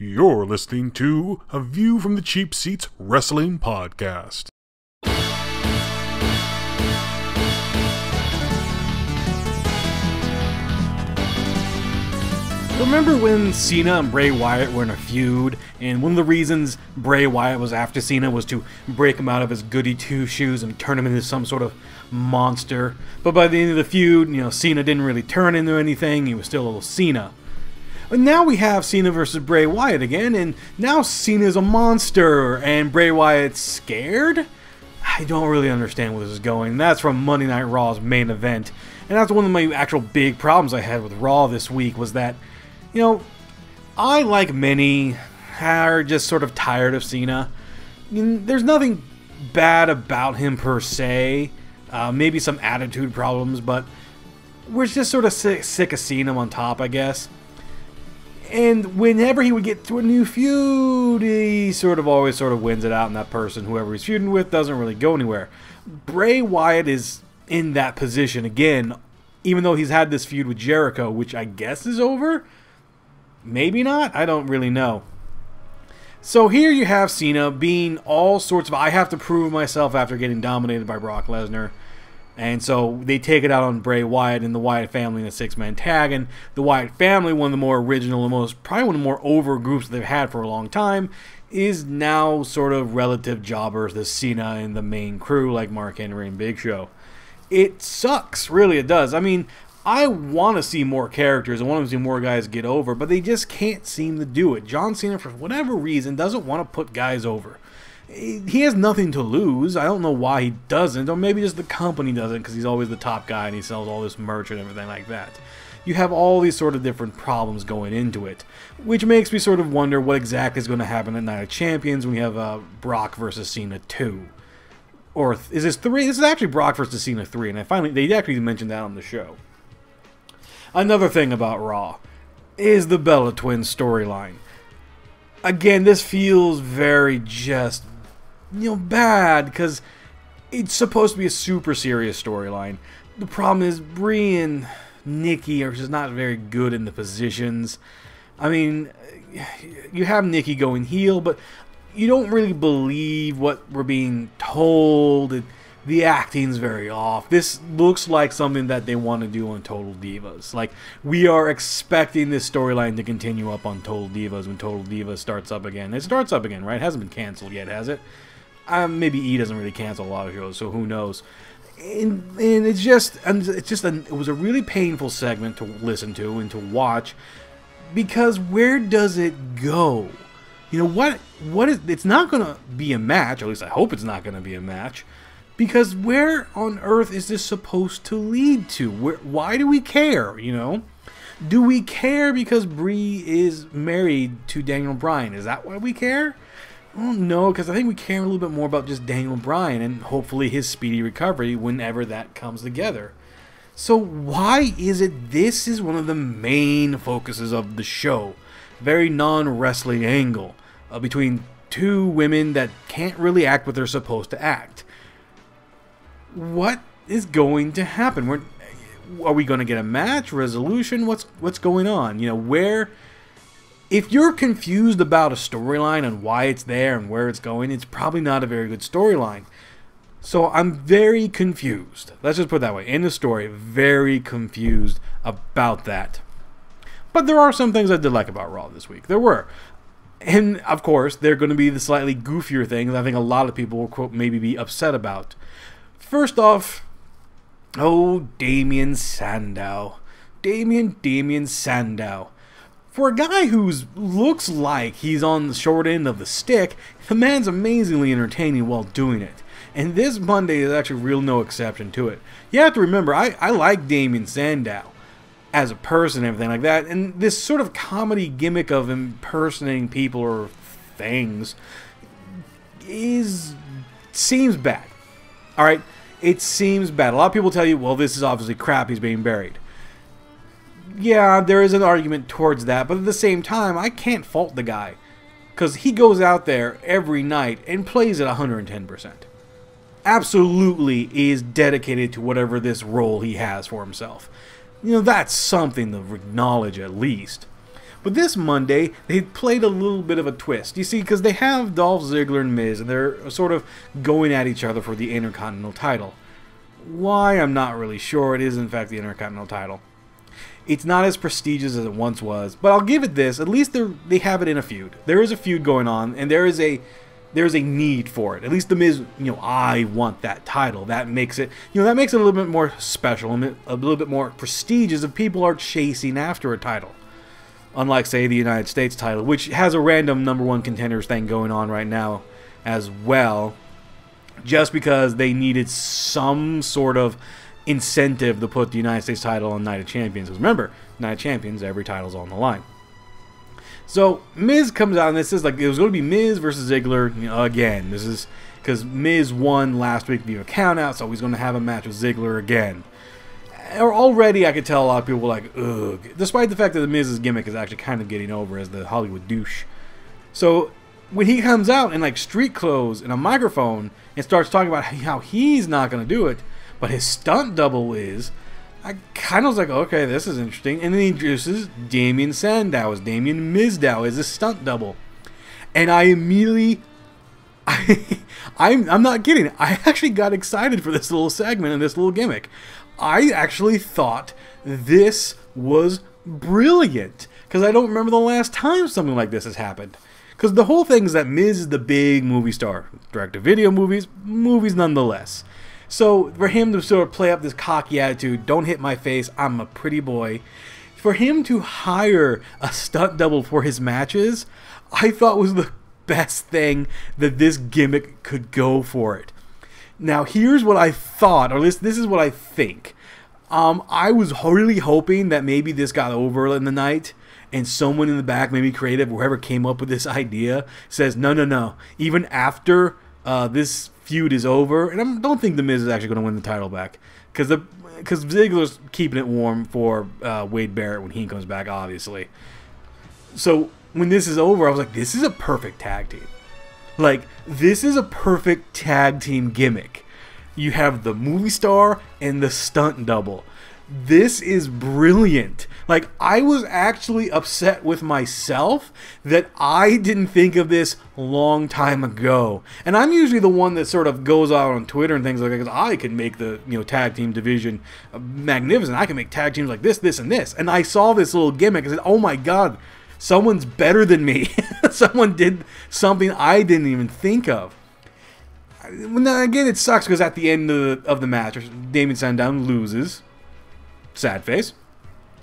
You're listening to A View from the Cheap Seats Wrestling Podcast. Remember when Cena and Bray Wyatt were in a feud, and one of the reasons Bray Wyatt was after Cena was to break him out of his goody two-shoes and turn him into some sort of monster. But by the end of the feud, Cena didn't really turn into anything, he was still a little Cena. But now we have Cena versus Bray Wyatt again, and now Cena's a monster, and Bray Wyatt's scared? I don't really understand where this is going. That's from Monday Night Raw's main event, and that's one of my actual big problems I had with Raw this week, was that I, like many, are just sort of tired of Cena. There's nothing bad about him per se, maybe some attitude problems, but we're just sort of sick of seeing him on top, I guess. And whenever he would get to a new feud, he always wins it out, and that person, whoever he's feuding with, doesn't really go anywhere. Bray Wyatt is in that position again, even though he's had this feud with Jericho, which I guess is over. Maybe not? I don't really know. So here you have Cena being all sorts of, I have to prove myself after getting dominated by Brock Lesnar. And so they take it out on Bray Wyatt and the Wyatt family in a six-man tag. And the Wyatt family, one of the more original and probably one of the more over groups they've had for a long time, is now sort of relative jobbers to Cena and the main crew like Mark Henry and Big Show. It sucks, really it does. I mean, I want to see more characters. I want to see more guys get over, but they just can't seem to do it. John Cena, for whatever reason, doesn't want to put guys over. He has nothing to lose. I don't know why he doesn't, or maybe just the company doesn't because he's always the top guy and he sells all this merch and everything like that. You have all these sort of different problems going into it, which makes me sort of wonder what exactly is going to happen at Night of Champions when we have Brock versus Cena 2. Or is this 3? This is actually Brock versus Cena 3, and they actually mentioned that on the show. Another thing about Raw is the Bella Twins storyline. Again, this feels very just, bad, because it's supposed to be a super serious storyline. The problem is Brie and Nikki are just not very good in the positions. I mean, you have Nikki going heel, but you don't really believe what we're being told. The acting's very off. This looks like something that they want to do on Total Divas. Like, we are expecting this storyline to continue up on Total Divas when Total Divas starts up again. It starts up again, right? It hasn't been canceled yet, has it? Maybe E doesn't really cancel a lot of shows, so who knows? And it was a really painful segment to listen to and to watch, because where does it go? It's not going to be a match, or at least I hope it's not going to be a match. Because where on earth is this supposed to lead to? Why do we care, Do we care because Brie is married to Daniel Bryan? Is that why we care? Well, no, because I think we care a little bit more about just Daniel Bryan and hopefully his speedy recovery whenever that comes together. So why is it this is one of the main focuses of the show? Very non-wrestling angle between two women that can't really act what they're supposed to act. What is going to happen? Are we going to get a match, resolution? What's going on? If you're confused about a storyline and why it's there and where it's going, it's probably not a very good storyline. So I'm very confused. Let's just put it that way. In the story, very confused about that. But there are some things I did like about Raw this week. There were. And, of course, they're going to be the slightly goofier things I think a lot of people will, quote, maybe be upset about. First off, Damien Sandow. Damien Sandow. For a guy who looks like he's on the short end of the stick, the man's amazingly entertaining while doing it. And this Monday is actually no exception to it. You have to remember, I like Damien Sandow as a person and everything like that. And this sort of comedy gimmick of impersonating people or things seems bad. Alright? It seems bad. A lot of people tell you, well, this is obviously crap, he's being buried. Yeah, there is an argument towards that, but at the same time, I can't fault the guy. Because he goes out there every night and plays at 110%. Absolutely is dedicated to whatever this role he has for himself. That's something to acknowledge at least. But this Monday, they played a little bit of a twist. You see, because they have Dolph Ziggler and Miz, and they're sort of going at each other for the Intercontinental title. Why, I'm not really sure. It is, in fact, the Intercontinental title. It's not as prestigious as it once was, but I'll give it this. At least they have it in a feud. There is a feud going on, and there is a need for it. At least the Miz, I want that title. That makes it, that makes it a little bit more special and a little bit more prestigious if people are chasing after a title. Unlike, say, the United States title, which has a random #1 contenders thing going on right now as well, just because they needed some sort of incentive to put the United States title on Night of Champions. Because remember, Night of Champions, every title's on the line. So Miz comes out, and this is like it was going to be Miz versus Ziggler again. This is because Miz won last week via countout, so he's going to have a match with Ziggler again. Already, I could tell a lot of people were like, ugh. Despite the fact that the Miz's gimmick is actually kind of getting over as the Hollywood douche. So when he comes out in like street clothes and a microphone and starts talking about how he's not going to do it, but his stunt double is, I kind of was like, okay, this is interesting. And then he introduces Damien Sandow as Damien Mizdow as a stunt double. And I immediately, I'm not kidding, I actually got excited for this little segment and this little gimmick. I actually thought this was brilliant, because I don't remember the last time something like this has happened. Because the whole thing is that Miz is the big movie star. Direct-to-video movies nonetheless. So for him to sort of play up this cocky attitude, don't hit my face, I'm a pretty boy. For him to hire a stunt double for his matches, I thought was the best thing that this gimmick could go for it. Now here's what I thought, or at least this is what I think. I was really hoping that maybe this got over in the night, and someone in the back, maybe creative, whoever came up with this idea, says, no. Even after this feud is over, and I don't think The Miz is actually going to win the title back, because Ziggler's keeping it warm for Wade Barrett when he comes back, obviously. So when this is over, I was like, this is a perfect tag team. Like, this is a perfect tag team gimmick. You have the movie star and the stunt double. This is brilliant. Like, I was actually upset with myself that I didn't think of this a long time ago. And I'm usually the one that sort of goes out on Twitter and things like that, because I can make the tag team division magnificent. I can make tag teams like this, this, and this. And I saw this little gimmick and said, oh my god, someone's better than me. Someone did something I didn't even think of. Now, again, it sucks because at the end of the match, Damien Sandow loses. Sad face.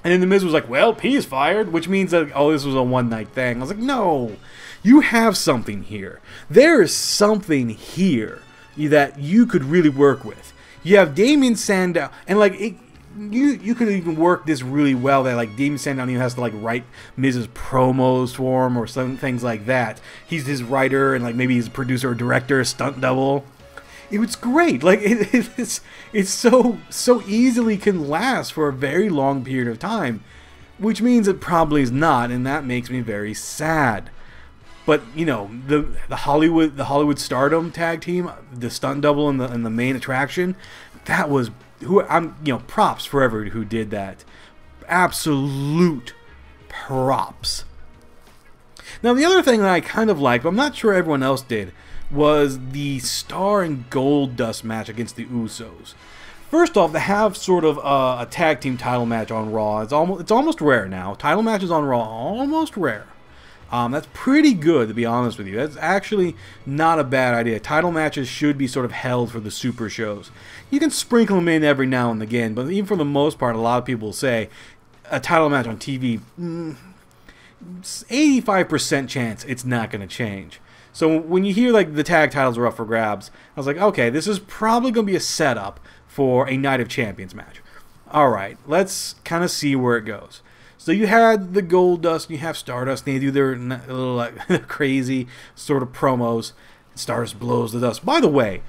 And then The Miz was like, well, P is fired, which means that, oh, this was a one-night thing. I was like, no, you have something here. There is something here that you could really work with. You have Damien Sandow, and like, you could even work this really well that like Damien Sandow even has to like write Miz's promos for him or some things like that. He's his writer, and like maybe he's a producer or director, stunt double. It was great. Like it's so easily can last for a very long period of time, which means it probably is not, and that makes me very sad. But the Hollywood Stardom tag team, the stunt double and the main attraction, that was props for everyone who did that. Absolute props. Now the other thing that I kind of liked, but I'm not sure everyone else did, was the Star and Goldust match against the Usos. First off, to have sort of a tag team title match on Raw, it's almost rare now. Title matches on Raw, almost rare. That's pretty good, to be honest with you. That's actually not a bad idea. Title matches should be sort of held for the super shows. You can sprinkle them in every now and again, but even for the most part, a lot of people say a title match on TV, 85% chance it's not going to change. So when you hear like the tag titles are up for grabs, I was like, okay, this is probably going to be a setup for a Night of Champions match. Alright, let's kind of see where it goes. So you had the Goldust, you have Stardust, and they do their little like, crazy sort of promos. Stardust blows the dust. By the way,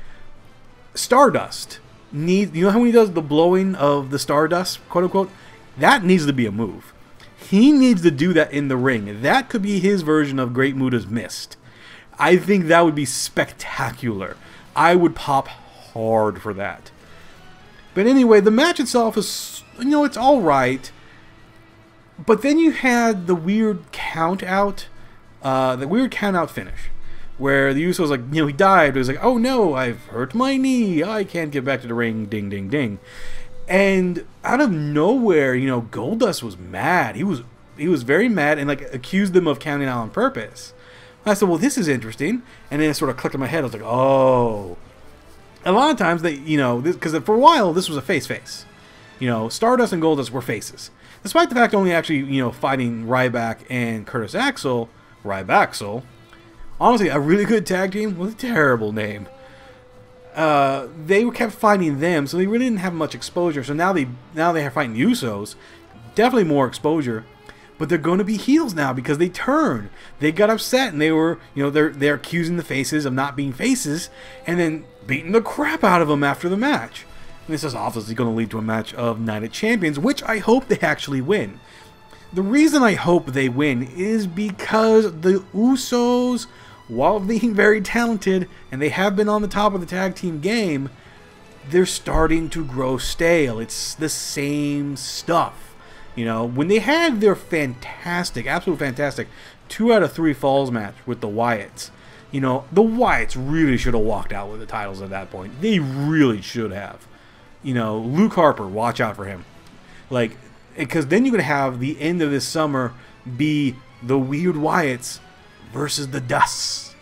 Stardust needs, you know how he does the blowing of the Stardust, quote unquote? That needs to be a move. He needs to do that in the ring. That could be his version of Great Muta's Mist. I think that would be spectacular. I would pop hard for that. But anyway, the match itself is, it's alright. But then you had the weird count out finish, where the Usos, like, you know, he died, but it was like, oh no, I've hurt my knee, I can't get back to the ring, ding, ding, ding. And out of nowhere, you know, Goldust was mad. He was very mad and, like, accused them of counting out on purpose. I said, well, this is interesting. And then it sort of clicked in my head. I was like, oh. A lot of times, you know, because for a while, this was a face-face. You know, Stardust and Goldust were faces. Despite the fact only actually, you know, fighting Ryback and Curtis Axel, Rybaxel, honestly, a really good tag team with a terrible name. They kept fighting them, so they really didn't have much exposure. So now they are fighting the Usos, definitely more exposure. But they're going to be heels now because they turned. They got upset and they were, you know, they're accusing the faces of not being faces, and then beating the crap out of them after the match. And this is obviously going to lead to a match of Night of Champions, which I hope they actually win. The reason I hope they win is because the Usos, while being very talented, and they have been on the top of the tag team game, they're starting to grow stale. It's the same stuff. You know, when they had their fantastic, absolute fantastic 2 out of 3 falls match with the Wyatts, you know, the Wyatts really should have walked out with the titles at that point. They really should have. You know, Luke Harper, watch out for him. Like, because then you're going to have the end of this summer be the Weird Wyatts versus the Dusts.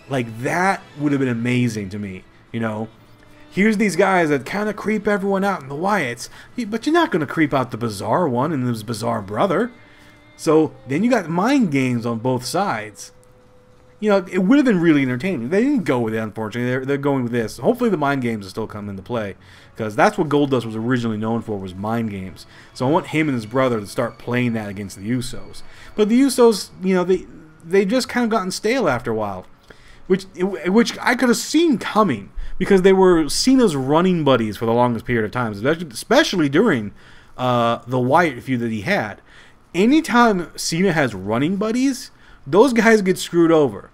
Like, that would have been amazing to me, you know. Here's these guys that kind of creep everyone out in the Wyatts, but you're not going to creep out the Bizarre one and his Bizarre brother. So then you got mind games on both sides. You know, it would have been really entertaining. They didn't go with it, unfortunately. They're going with this. Hopefully the mind games will still come into play, because that's what Goldust was originally known for, was mind games. So I want him and his brother to start playing that against the Usos. But the Usos, you know, they just kind of gotten stale after a while, which I could have seen coming, because they were Cena's running buddies for the longest period of time, especially during the Wyatt feud that he had. Anytime Cena has running buddies, those guys get screwed over.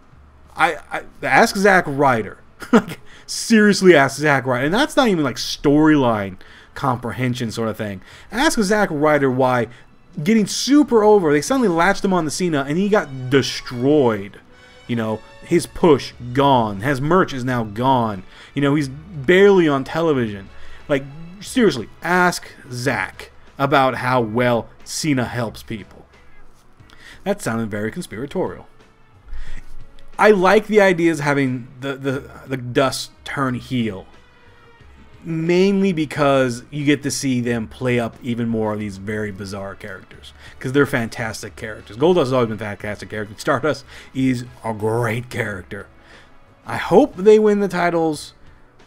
I ask Zack Ryder. Like, seriously ask Zack Ryder. And that's not even like storyline comprehension sort of thing. Ask Zack Ryder why getting super over, they suddenly latched him on the Cena and he got destroyed. You know, his push gone. His merch is now gone. You know, he's barely on television. Like, seriously, ask Zack about how well Cena helps people. That sounded very conspiratorial. I like the ideas of having the Dust turn heel, mainly because you get to see them play up even more of these very bizarre characters, because they're fantastic characters. Goldust has always been a fantastic character. Stardust is a great character. I hope they win the titles,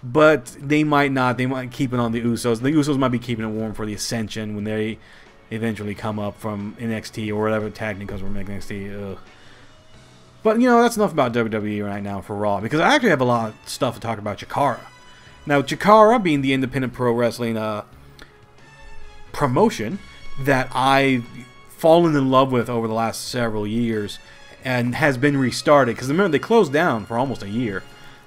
but they might not. They might keep it on the Usos. The Usos might be keeping it warm for the Ascension when they eventually come up from NXT or whatever tag team comes from NXT. Ugh. But, you know, that's enough about WWE right now for Raw, because I actually have a lot of stuff to talk about CHIKARA. Now, CHIKARA being the independent pro wrestling promotion that I've fallen in love with over the last several years and has been restarted, because remember, they closed down for almost a year.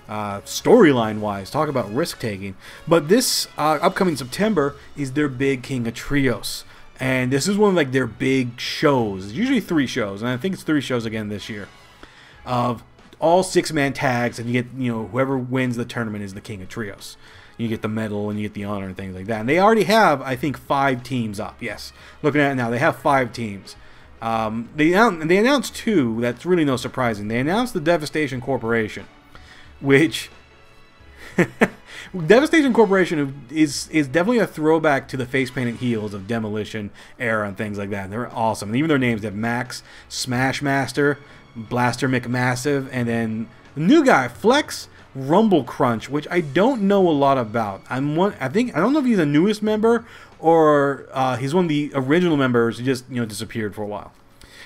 Storyline-wise, talk about risk-taking. But this upcoming September is their big King of Trios. And this is one of like their big shows. It's usually 3 shows, and I think it's 3 shows again this year. Of all 6-man tags, and you get, you know, whoever wins the tournament is the King of Trios. You get the medal and you get the honor and things like that. And they already have, I think, 5 teams up. Yes, looking at it now, they have 5 teams. They announced 2. That's really no surprising. They announced the Devastation Corporation, which Devastation Corporation is definitely a throwback to the face-painted heels of Demolition era and things like that. They're awesome. And even their names, they have Max, Smashmaster, Blaster McMassive, and then the new guy, Flex Rumble Crunch, which I don't know a lot about. I don't know if he's the newest member or he's one of the original members who just, you know, disappeared for a while.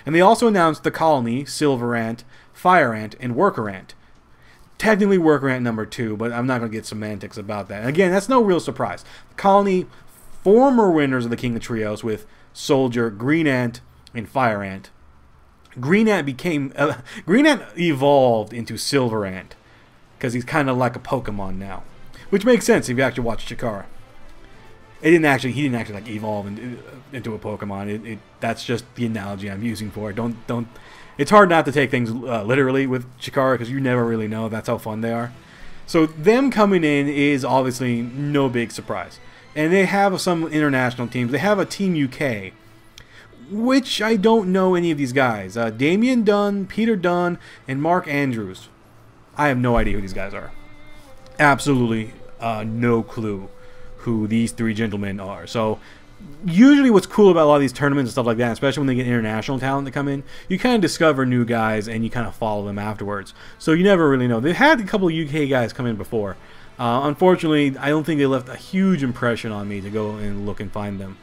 And they also announced the Colony, Silver Ant, Fire Ant, and Worker Ant. Technically Worker Ant number 2, but I'm not going to get semantics about that. And again, that's no real surprise. Colony, former winners of the King of Trios with Soldier, Green Ant, and Fire Ant. Green Ant evolved into Silver Ant, because he's kind of like a Pokemon now, which makes sense if you actually watch CHIKARA. He didn't actually like evolve into a Pokemon. That's just the analogy I'm using for it. Don't. It's hard not to take things literally with Chikara because you never really know. That's how fun they are. So them coming in is obviously no big surprise. And they have some international teams. They have a Team UK, which I don't know any of these guys. Damien Dunn, Peter Dunn, and Mark Andrews. I have no idea who these guys are. Absolutely no clue who these three gentlemen are. So usually what's cool about a lot of these tournaments and stuff like that, especially when they get international talent to come in, you kind of discover new guys and you kind of follow them afterwards. So you never really know. They've had a couple of UK guys come in before. Unfortunately, I don't think they left a huge impression on me to go and look and find them.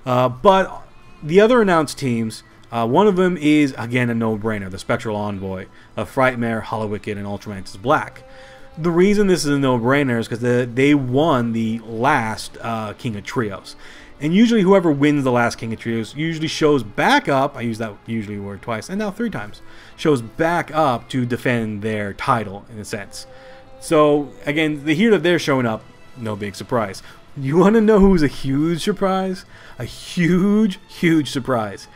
But the other announced teams, one of them is, again, a no-brainer, the Spectral Envoy of Frightmare, Hollowicked, and Ultramantis Black. The reason this is a no-brainer is because they won the last King of Trios. And usually whoever wins the last King of Trios usually shows back up, I use that usually word twice, and now 3 times, shows back up to defend their title, in a sense. So, again, the here that they're showing up, no big surprise. You want to know who's a huge surprise? A huge, huge surprise.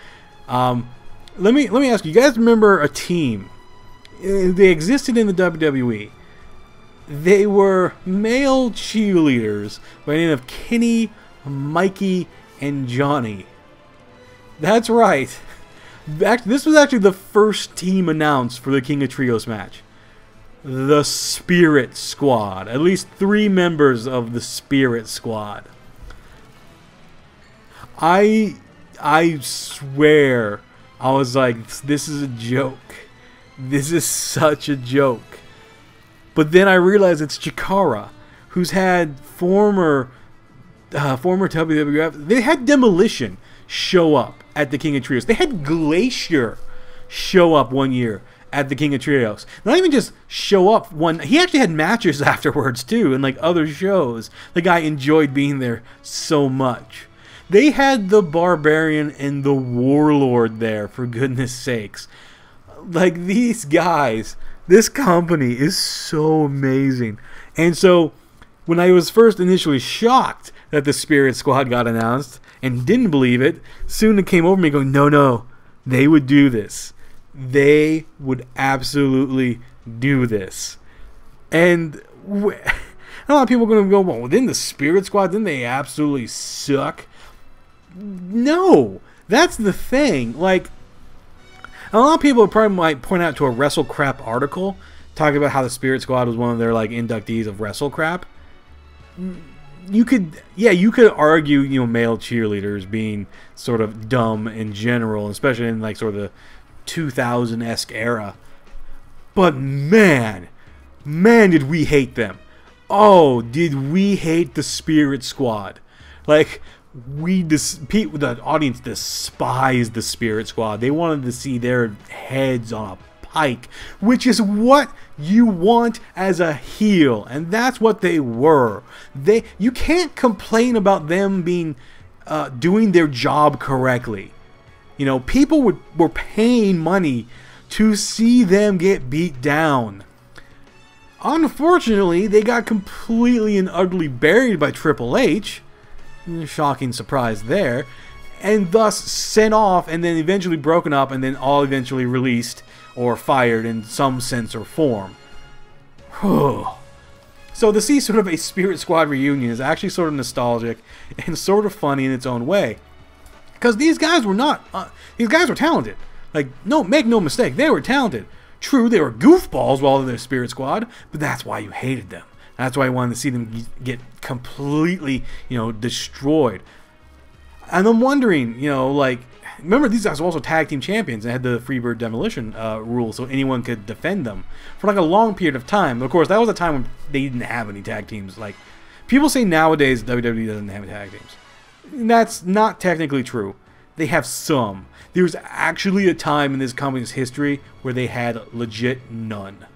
Let me ask you, you guys remember a team? They existed in the WWE. They were male cheerleaders by the name of Kenny, Mikey, and Johnny. That's right. This was actually the first team announced for the King of Trios match. The Spirit Squad. At least 3 members of the Spirit Squad. I swear, I was like, this is a joke. This is such a joke. But then I realized it's Chikara, who's had former WWF. They had Demolition show up at the King of Trios. They had Glacier show up one year at the King of Trios. Not even just show up one. He actually had matches afterwards too, and like other shows. The guy enjoyed being there so much. They had the Barbarian and the Warlord there, for goodness sakes. Like, these guys, this company is so amazing. And so, when I was first initially shocked that the Spirit Squad got announced and didn't believe it, soon it came over me going, no, they would do this. They would absolutely do this. And a lot of people are going to go, well, didn't the Spirit Squad, didn't they absolutely suck? No, that's the thing. Like, a lot of people probably might point out to a Wrestle Crap article talking about how the Spirit Squad was one of their like inductees of Wrestle Crap. You could argue, male cheerleaders being sort of dumb in general, especially in like sort of the 2000-esque era. But man, did we hate them. Oh, did we hate the Spirit Squad. Like, the audience despised the Spirit Squad. They wanted to see their heads on a pike, which is what you want as a heel, and that's what they were. You can't complain about them being doing their job correctly. People were paying money to see them get beat down. Unfortunately, they got completely and utterly buried by Triple H. Shocking surprise there. And thus sent off and then eventually broken up and then all eventually released or fired in some sense or form. So to see sort of a Spirit Squad reunion is actually sort of nostalgic and sort of funny in its own way. Because these guys were these guys were talented. Like, make no mistake, they were talented. True, they were goofballs while they're Spirit Squad, but that's why you hated them. That's why I wanted to see them get completely, destroyed. And I'm wondering, remember these guys were also tag team champions and had the Freebird Demolition rule, so anyone could defend them for like a long period of time. But of course, that was a time when they didn't have any tag teams. Like, people say nowadays WWE doesn't have tag teams. That's not technically true. They have some. There was actually a time in this company's history where they had legit none.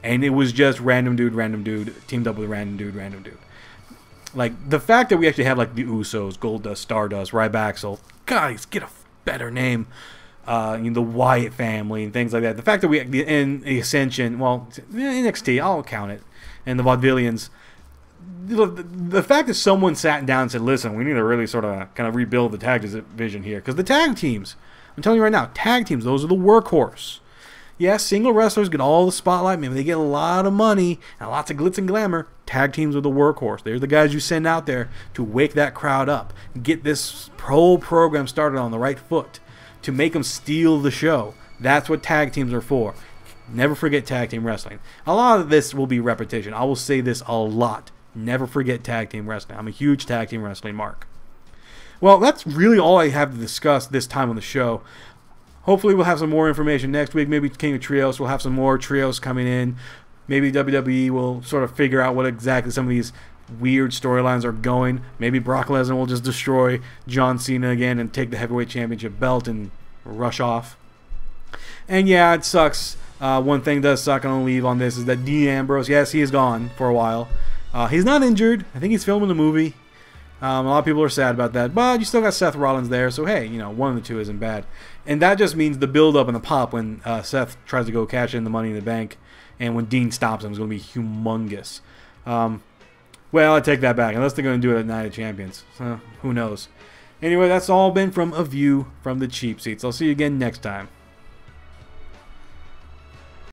And it was just random dude, teamed up with random dude. Like, the fact that we actually have, like, the Usos, Goldust, Stardust, Ryback, guys, get a better name. The Wyatt family and things like that. The fact that and the Ascension, well, NXT, I'll count it. And the Vaudevillians. the fact that someone sat down and said, listen, we need to really sort of kind of rebuild the tag division here. Because the tag teams, I'm telling you right now, tag teams, those are the workhorse. Yes, single wrestlers get all the spotlight. Maybe they get a lot of money and lots of glitz and glamour. Tag teams are the workhorse. They're the guys you send out there to wake that crowd up, get this whole program started on the right foot, to make them steal the show. That's what tag teams are for. Never forget tag team wrestling. A lot of this will be repetition. I will say this a lot. Never forget tag team wrestling. I'm a huge tag team wrestling mark. Well, that's really all I have to discuss this time on the show. Hopefully we'll have some more information next week. Maybe King of Trios. We'll have some more trios coming in. Maybe WWE will sort of figure out what exactly some of these weird storylines are going. Maybe Brock Lesnar will just destroy John Cena again and take the heavyweight championship belt and rush off. And yeah, it sucks. One thing does suck, and I'll leave on this, is that Dean Ambrose, yes, he is gone for a while. He's not injured. I think he's filming a movie. A lot of people are sad about that, but you still got Seth Rollins there, so hey, you know, one of the two isn't bad. And that just means the build-up and the pop when Seth tries to go cash in the Money in the Bank, and when Dean stops him, is going to be humongous. Well, I take that back, unless they're going to do it at Night of Champions. Who knows? Anyway, that's all been from A View from the Cheap Seats. I'll see you again next time.